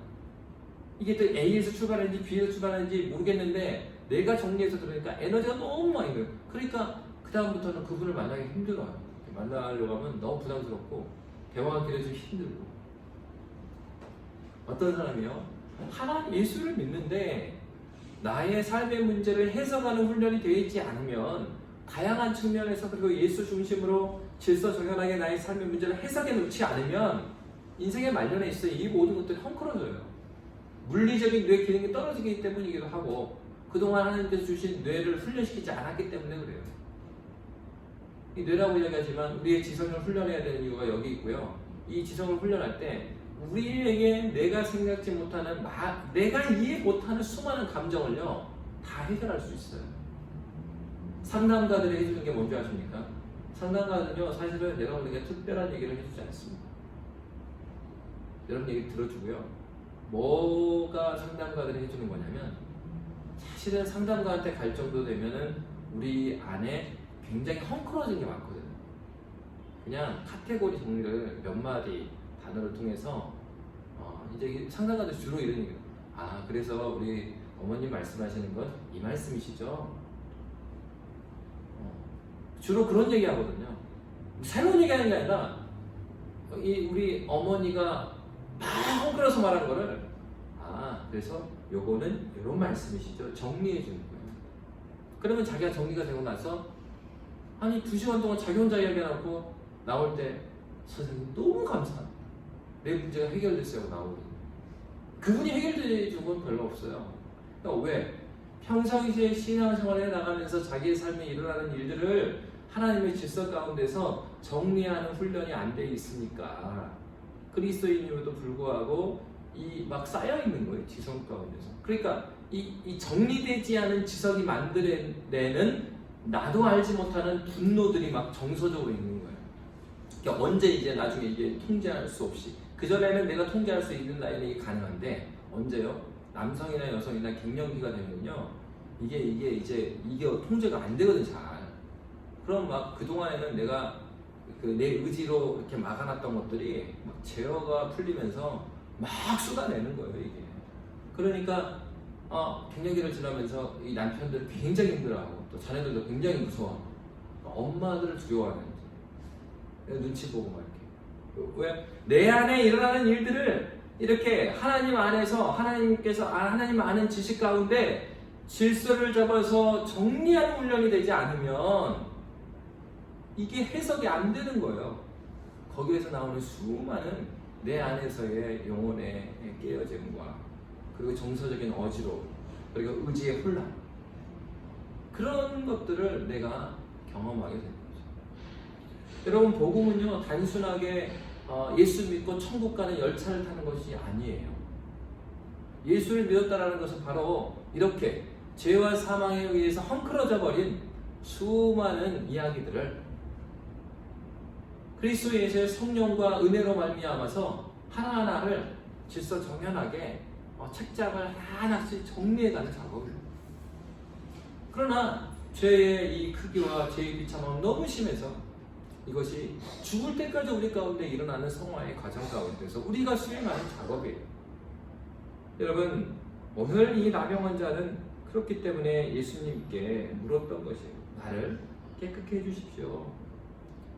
이게 또 A에서 출발했는지 B에서 출발했는지 모르겠는데 내가 정리해서 들으니까 에너지가 너무 많이 들어요. 그러니까 그 다음부터는 그분을 만나기 힘들어요. 만나려고 하면 너무 부담스럽고 대화하기도 좀 힘들고. 어떤 사람이요? 하나님 예수를 믿는데 나의 삶의 문제를 해석하는 훈련이 되어 있지 않으면 다양한 측면에서 그리고 예수 중심으로 질서 정연하게 나의 삶의 문제를 해석해 놓지 않으면 인생의 말년에 있어 이 모든 것들이 헝클어져요. 물리적인 뇌 기능이 떨어지기 때문이기도 하고 그동안 하나님께서 주신 뇌를 훈련시키지 않았기 때문에 그래요. 이 뇌라고 이야기하지만 우리의 지성을 훈련해야 되는 이유가 여기 있고요. 이 지성을 훈련할 때 우리에게 내가 생각지 못하는 내가 이해 못하는 수많은 감정을요 다 해결할 수 있어요. 상담가들이 해주는 게 뭔지 아십니까? 상담가는요 사실은 내가 우리가 특별한 얘기를 해주지 않습니다. 여러분 얘기 들어주고요. 뭐가 상담가들이 해주는 거냐면 사실은 상담가한테 갈 정도 되면은 우리 안에 굉장히 헝클어진 게 많거든요. 그냥 카테고리 정리를 몇 마디 단어를 통해서 이제 상담가들 주로 이런 얘기예요. 그래서 우리 어머님 말씀하시는 건 이 말씀이시죠? 주로 그런 얘기 하거든요. 새로운 얘기 하는 게 아니라 우리 어머니가 막 헝클어서 말하는 거를 그래서 요거는 이런 말씀이시죠? 정리해 주는 거예요. 그러면 자기가 정리가 되고 나서 2시간 동안 자기 혼자 이야기해놓고 나올 때 선생님 너무 감사합니다. 내 문제가 해결됐어요. 나오니 그분이 해결해 준 건 별로 없어요. 그러니까 왜? 평상시에 신앙생활에 나가면서 자기의 삶에 일어나는 일들을 하나님의 질서 가운데서 정리하는 훈련이 안 돼 있으니까 그리스도인임에도 불구하고 막 쌓여 있는 거예요. 지성 가운데서. 그러니까 이 정리되지 않은 지성이 만들어내는 나도 알지 못하는 분노들이 막 정서적으로 있는 거예요. 그러니까 언제 이제 나중에 이게 통제할 수 없이 그전에는 내가 통제할 수 있는 나이는 이게 가능한데 언제요? 남성이나 여성이나 갱년기가 되면요 이게 통제가 안 되거든 잘. 그럼 막 그동안에는 내가 내 의지로 이렇게 막아놨던 것들이 막 제어가 풀리면서 막 쏟아내는 거예요 이게. 그러니까 갱년기를 지나면서 이 남편들은 굉장히 힘들어하고 또 자녀들도 굉장히 무서워하고 엄마들을 두려워하는 눈치 보고 막 이렇게. 왜? 내 안에 일어나는 일들을 이렇게 하나님 안에서 하나님 아는 지식 가운데 질서를 잡아서 정리하는 훈련이 되지 않으면 이게 해석이 안 되는 거예요. 거기에서 나오는 수많은 내 안에서의 영혼의 깨어짐과 그리고 정서적인 어지러움 그리고 의지의 혼란 그런 것들을 내가 경험하게 되는 거죠. 여러분 복음은요 단순하게 예수 믿고 천국 가는 열차를 타는 것이 아니에요. 예수를 믿었다라는 것은 바로 이렇게 죄와 사망에 의해서 헝클어져 버린 수많은 이야기들을 그리스도 예수의 성령과 은혜로 말미암아서 하나하나를 질서정연하게 책장을 하나씩 정리해가는 작업이에요. 그러나 죄의 이 크기와 죄의 비참함은 너무 심해서 이것이 죽을 때까지 우리 가운데 일어나는 성화의 과정 가운데서 우리가 수행하는 작업이에요. 여러분 오늘 이 나병 환자는 그렇기 때문에 예수님께 물었던 것이에요. 나를 깨끗게 해주십시오.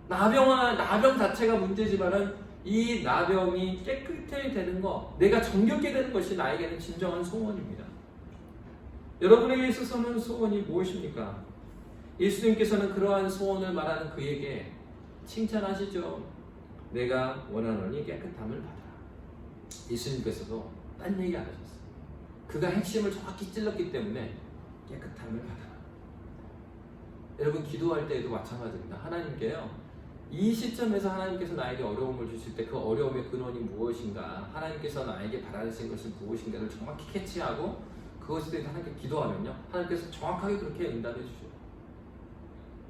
나병 자체가 문제지만은 이 나병이 깨끗해야 되는 것, 내가 정결케 되는 것이 나에게는 진정한 소원입니다. 여러분에게 있어서는 소원이 무엇입니까? 예수님께서는 그러한 소원을 말하는 그에게 칭찬하시죠. 내가 원하노니 깨끗함을 받아라. 예수님께서도 딴 얘기 안 하셨어요. 그가 핵심을 정확히 찔렀기 때문에 깨끗함을 받아라. 여러분 기도할 때에도 마찬가지입니다. 하나님께요. 이 시점에서 하나님께서 나에게 어려움을 주실 때 그 어려움의 근원이 무엇인가, 하나님께서 나에게 바라신 것이 무엇인가를 정확히 캐치하고 그것에 대해서 하나님께 기도하면요, 하나님께서 정확하게 그렇게 응답해 주셔요.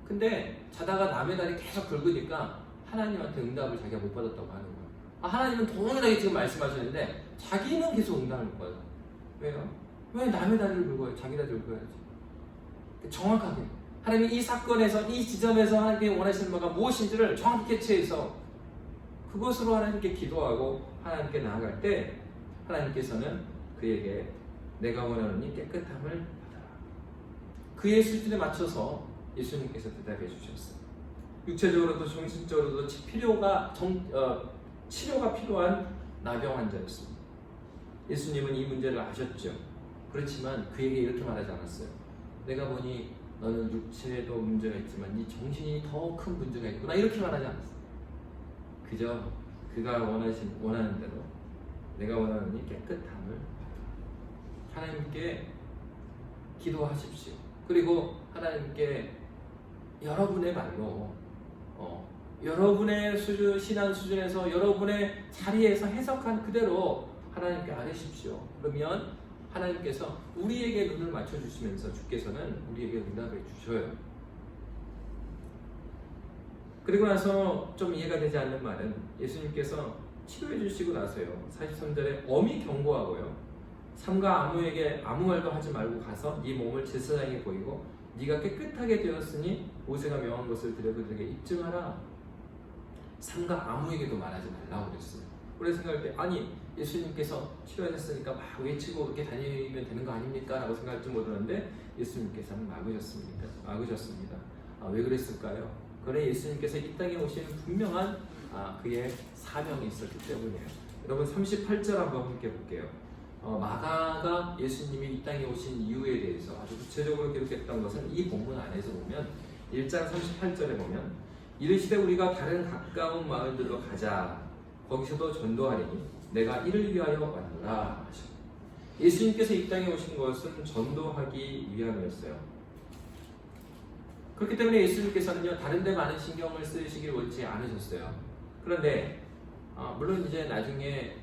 근데 자다가 남의 다리 계속 긁으니까 하나님한테 응답을 자기가 못 받았다고 하는 거예요. 하나님은 동일하게 지금 말씀하시는데 자기는 계속 응답을 못 받아요. 왜요? 왜 남의 다리를 긁어요? 자기 다리를 긁어야지. 정확하게 하나님이 이 사건에서, 이 지점에서 하나님께 원하시는 바가 무엇인지를 정확히 캐치해서 그것으로 하나님께 기도하고 하나님께 나아갈 때 하나님께서는 그에게 내가 원하노니 깨끗함을 받아라. 그의 수준에 맞춰서 예수님께서 대답해 주셨어요. 육체적으로도 정신적으로도 치료가 필요한 나병 환자였습니다. 예수님은 이 문제를 아셨죠. 그렇지만 그에게 이렇게 말하지 않았어요. 내가 보니 너는 육체에도 문제가 있지만 네 정신이 더 큰 문제가 있구나, 이렇게 말하지 않았어요. 그저 그가 원하는 대로 내가 원하노니 깨끗함을 받아라. 하나님께 기도하십시오. 그리고 하나님께 여러분의 말로 여러분의 신앙 수준에서 여러분의 자리에서 해석한 그대로 하나님께 아뢰십시오. 그러면 하나님께서 우리에게 눈을 맞춰주시면서 주께서는 우리에게 응답해 주셔요. 그리고 나서 좀 이해가 되지 않는 말은 예수님께서 치료해 주시고 나서요, 43절에 엄히 경고하고요, 삼가 아무에게 아무 말도 하지 말고 가서 네 몸을 제사장에게 보이고 네가 깨끗하게 되었으니 모세가 명한 것을 들여 그들에게 입증하라. 삼가 아무에게도 말하지 말라고 그랬어요. 우리 생각할 때 아니 예수님께서 치료하셨으니까 막 외치고 그렇게 다니면 되는 거 아닙니까? 라고 생각할지 모르는데 예수님께서는 막으셨습니다. 왜 그랬을까요? 그래 예수님께서 이 땅에 오신 분명한 그의 사명이 있었기 때문이에요. 여러분 38절 한번 함께 볼게요. 마가가 예수님이 이 땅에 오신 이유에 대해서 아주 구체적으로 기록했던 것은 이 본문 안에서 보면 1장 38절에 보면 이르시되 우리가 다른 가까운 마을들로 가자. 거기서도 전도하리니 내가 이를 위하여 왔노라 하시고, 예수님께서 이 땅에 오신 것은 전도하기 위함이었어요. 그렇기 때문에 예수님께서는요 다른 데 많은 신경을 쓰시길 원치 않으셨어요. 그런데 물론 이제 나중에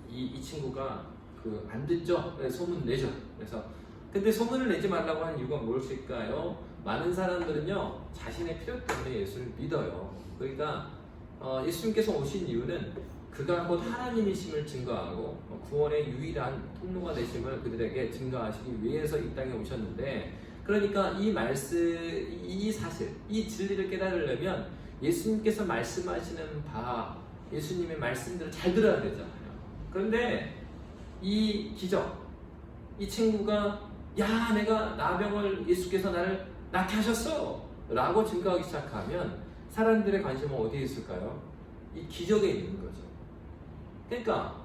이 친구가 안 듣죠. 소문 내죠. 그래서 근데 소문을 내지 말라고 하는 이유가 무엇일까요? 많은 사람들은요 자신의 필요 때문에 예수를 믿어요. 그러니까 예수님께서 오신 이유는 그가 곧 하나님이심을 증거하고 구원의 유일한 통로가 되심을 그들에게 증거하시기 위해서 이 땅에 오셨는데, 그러니까 이 말씀, 이 사실, 이 진리를 깨달으려면 예수님께서 말씀하시는 바, 예수님의 말씀들을 잘 들어야 되잖아요. 그런데 이 기적, 이 친구가 야, 내가 나병을 예수께서 나를 낫게 하셨어 라고 증거하기 시작하면 사람들의 관심은 어디에 있을까요? 이 기적에 있는 거죠. 그러니까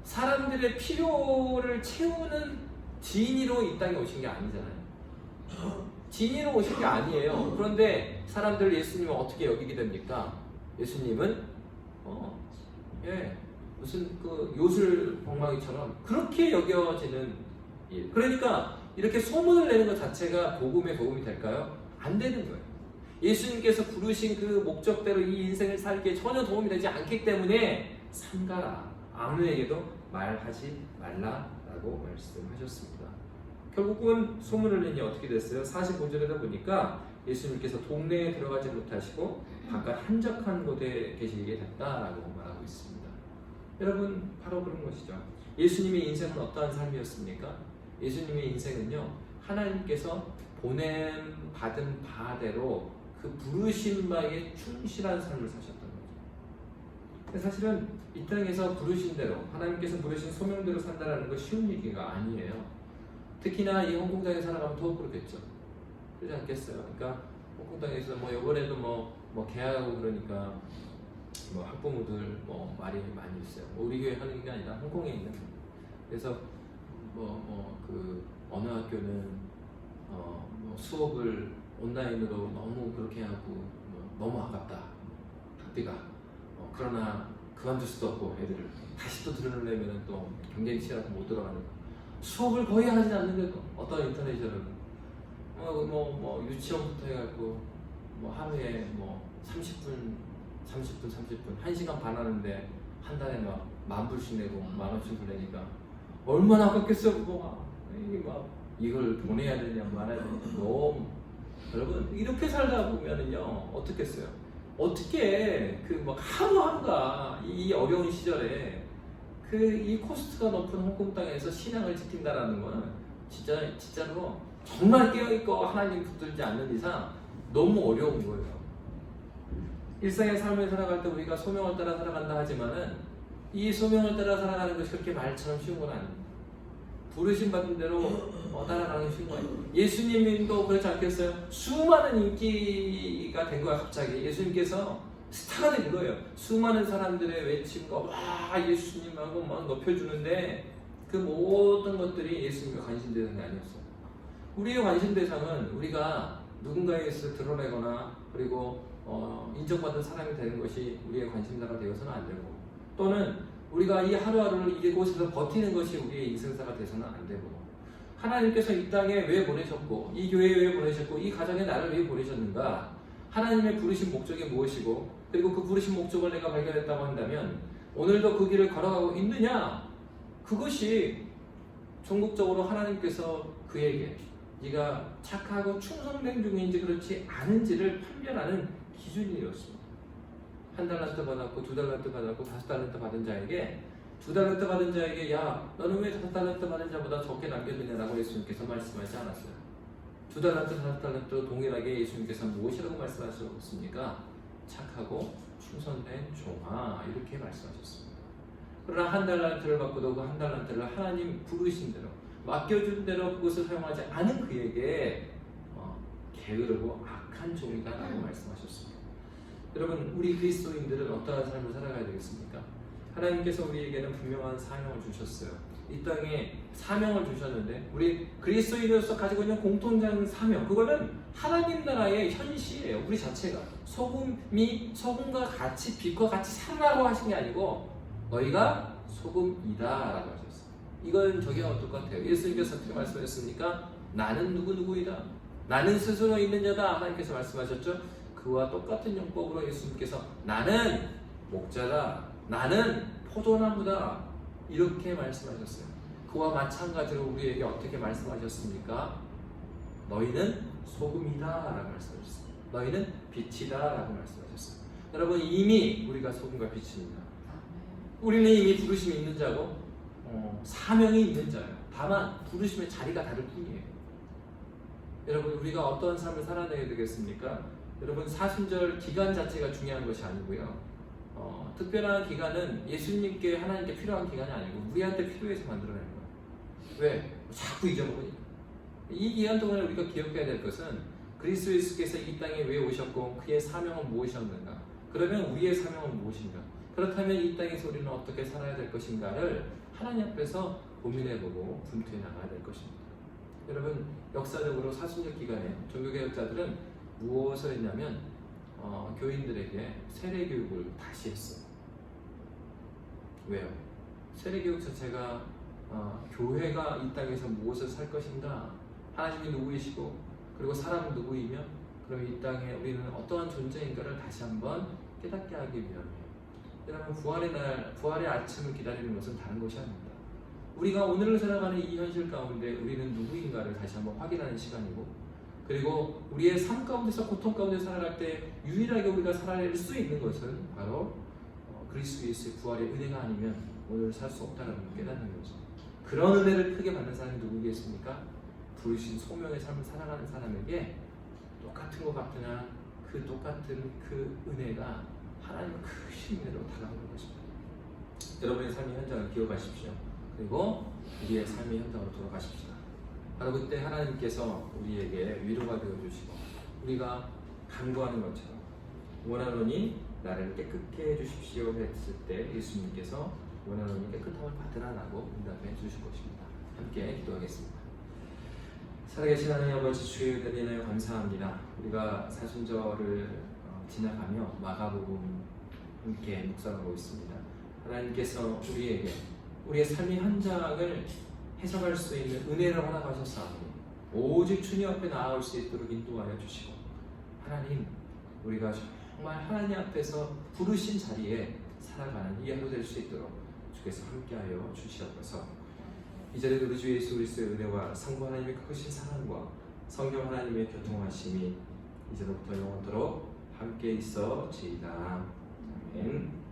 사람들의 필요를 채우는 지인으로 이 땅에 오신 게 아니잖아요. 지인으로 오신 게 아니에요. 그런데 사람들 예수님을 어떻게 여기게 됩니까? 예수님은 무슨 그 요술 엉망이처럼 그렇게 여겨지는 일. 그러니까 이렇게 소문을 내는 것 자체가 복음의 복음이 될까요? 안 되는 거예요. 예수님께서 부르신 그 목적대로 이 인생을 살기에 전혀 도움이 되지 않기 때문에 삼가라, 아무에게도 말하지 말라라고 말씀하셨습니다. 결국은 소문을 내니 어떻게 됐어요? 45절에다 보니까 예수님께서 동네에 들어가지 못하시고 바깥 한적한 곳에 계시게 됐다라고 말하고 있습니다. 여러분, 바로 그런 것이죠. 예수님의 인생은 어떠한 삶이었습니까? 예수님의 인생은요, 하나님께서 보냄 받은 바대로 그 부르신 바에 충실한 삶을 사셨던 거죠. 사실은 이 땅에서 부르신 대로, 하나님께서 부르신 소명대로 산다는 거 쉬운 얘기가 아니에요. 특히나 이 홍콩 땅에 살아가면 더욱 그렇겠죠. 그렇지 않겠어요? 그러니까 홍콩 땅에서 이번에도 개하고 그러니까 학부모들 말이 많이 있어요. 우리 교회 하는 게 아니라 홍콩에 있는. 그래서 그 어느 학교는 수업을 온라인으로 너무 그렇게 하고 너무 아깝다. 학비가. 그러나 그만둘 수도 없고 애들을 다시 또 들으려면 또 경쟁이 치열해서 못 들어가는. 수업을 거의 하지 않는데도 어떤 인터넷에서는 유치원부터 해갖고 하루에 30분 1시간 반 하는데 한 달에 10,000불씩 내고 10,000원씩 내니까 얼마나 아깝겠어. 이걸 보내야 되냐 말아야 되냐. 너무 여러분 이렇게 살다 보면은요 어떻겠어요? 어떻게 하루하루가 이 어려운 시절에 이 코스트가 높은 홍콩 땅에서 신앙을 지킨다라는 거는 진짜로 정말 깨어있고 하나님 붙들지 않는 이상 너무 어려운 거예요. 일상의 삶을 살아갈 때 우리가 소명을 따라 살아간다 하지만은 이 소명을 따라 살아가는 것이 그렇게 말처럼 쉬운 건 아닙니다. 부르심 받은 대로 따라가는 게 쉬운 거 아니에요. 예수님도 그렇지 않겠어요? 수많은 인기가 된 거야. 갑자기 예수님께서 스타가 된 거예요. 수많은 사람들의 외침과 와 예수님하고 막 높여주는데 그 모든 것들이 예수님의 관심 대상이 아니었어요. 우리의 관심 대상은 우리가 누군가에게서 드러내거나 그리고 인정받은 사람이 되는 것이 우리의 관심사가 되어서는 안 되고, 또는 우리가 이 하루하루를 이곳에서 버티는 것이 우리의 인생사가 되어서는 안 되고, 하나님께서 이 땅에 왜 보내셨고 이 교회에 왜 보내셨고 이 가정에 나를 왜 보내셨는가, 하나님의 부르신 목적이 무엇이고 그리고 그 부르신 목적을 내가 발견했다고 한다면 오늘도 그 길을 걸어가고 있느냐, 그것이 전국적으로 하나님께서 그에게 네가 착하고 충성된 중인지 그렇지 않은지를 판별하는 기준이었습니다. 1달란트 받았고 2달란트 받았고 5달란트 받은 자에게 2달란트 받은 자에게 야 너는 왜 5달란트 받은 자보다 적게 남겼느냐라고 예수님께서 말씀하지 않았어요. 2달란트 5달란트 동일하게 예수님께서 무엇이라고 말씀하셨습니까? 착하고 충성된 종아, 이렇게 말씀하셨습니다. 그러나 1달란트를 받고도 그 1달란트를 하나님 부르신 대로 맡겨준 대로 그것을 사용하지 않은 그에게 게으르고 악한 종이다라고 말씀하셨습니다. 여러분, 우리 그리스도인들은 어떠한 삶을 살아가야 되겠습니까? 하나님께서 우리에게는 분명한 사명을 주셨어요. 이 땅에 사명을 주셨는데 우리 그리스도인으로서 가지고 있는 공통적인 사명, 그거는 하나님 나라의 현실이에요. 우리 자체가 소금과 같이 빛과 같이 살라고 하신 게 아니고 너희가 소금이다라고 하셨어요. 이건 저기와 똑같아요. 예수님께서 어떻게 말씀하셨습니까? 나는 누구이다. 나는 스스로 있는 자다. 하나님께서 말씀하셨죠. 그와 똑같은 용법으로 예수님께서 나는 목자다. 나는 포도나무다. 이렇게 말씀하셨어요. 그와 마찬가지로 우리에게 어떻게 말씀하셨습니까? 너희는 소금이다 라고 말씀하셨어요. 너희는 빛이다 라고 말씀하셨어요. 여러분, 이미 우리가 소금과 빛입니다. 우리는 이미 부르심이 있는 자고 사명이 있는 자예요. 다만 부르심의 자리가 다를 뿐이에요. 여러분, 우리가 어떤 삶을 살아내야 되겠습니까? 여러분, 사순절 기간 자체가 중요한 것이 아니고요. 특별한 기간은 예수님께, 하나님께 필요한 기간이 아니고 우리한테 필요해서 만들어낸 거예요. 왜? 자꾸 잊어먹으니까. 이 기간 동안에 우리가 기억해야 될 것은 그리스도 예수께서 이 땅에 왜 오셨고 그의 사명은 무엇이었는가? 그러면 우리의 사명은 무엇인가? 그렇다면 이 땅에서 우리는 어떻게 살아야 될 것인가를 하나님 앞에서 고민해보고 분투해 나가야 될 것입니다. 여러분, 역사적으로 사순절 기간에 종교개혁자들은 무엇을 했냐면 교인들에게 세례교육을 다시 했어요. 왜요? 세례교육 자체가 교회가 이 땅에서 무엇을 살 것인가, 하나님이 누구이시고 그리고 사람은 누구이며 그럼 이 땅에 우리는 어떠한 존재인가를 다시 한번 깨닫게 하기 위함이에요. 여러분, 부활의 날, 부활의 아침을 기다리는 것은 다른 것이 아닙니다. 우리가 오늘을 살아가는 이 현실 가운데 우리는 누구인가를 다시 한번 확인하는 시간이고, 그리고 우리의 삶 가운데서, 고통 가운데 살아갈 때 유일하게 우리가 살아낼 수 있는 것은 바로 그리스도 예수의 부활의 은혜가 아니면 오늘 살 수 없다는 걸 깨닫는 거죠. 그런 은혜를 크게 받는 사람이 누구겠습니까? 부르신 소명의 삶을 살아가는 사람에게 똑같은 것 같으나 그 똑같은 그 은혜가 하나님의 크신 은혜로 다가오는 것입니다. 여러분의 삶의 현장을 기억하십시오. 그리고 우리의 삶의 현장으로 돌아가십시다. 바로 그때 하나님께서 우리에게 위로가 되어주시고, 우리가 간구하는 것처럼 원하노니 나를 깨끗게 해주십시오 했을 때 예수님께서 원하노니 깨끗함을 받으라라고 응답해 주실 것입니다. 함께 기도하겠습니다. 살아계신 하나님 아버지, 주의 은혜에 감사합니다. 우리가 사순절을 지나가며 마가복음 함께 묵상하고 있습니다. 하나님께서 우리에게 우리의 삶의 현장을 해석할 수 있는 은혜를 허락하셨사오니 오직 주님 앞에 나아올 수 있도록 인도하여 주시고, 하나님, 우리가 정말 하나님 앞에서 부르신 자리에 살아가는 이 하루 될 수 있도록 주께서 함께하여 주시옵소서. 이전에 우리 주 예수 그리스도의 은혜와 성부 하나님의 크신 사랑과 성령 하나님의 교통하심이 이제로부터 영원토록 함께 있어지이다. 아멘.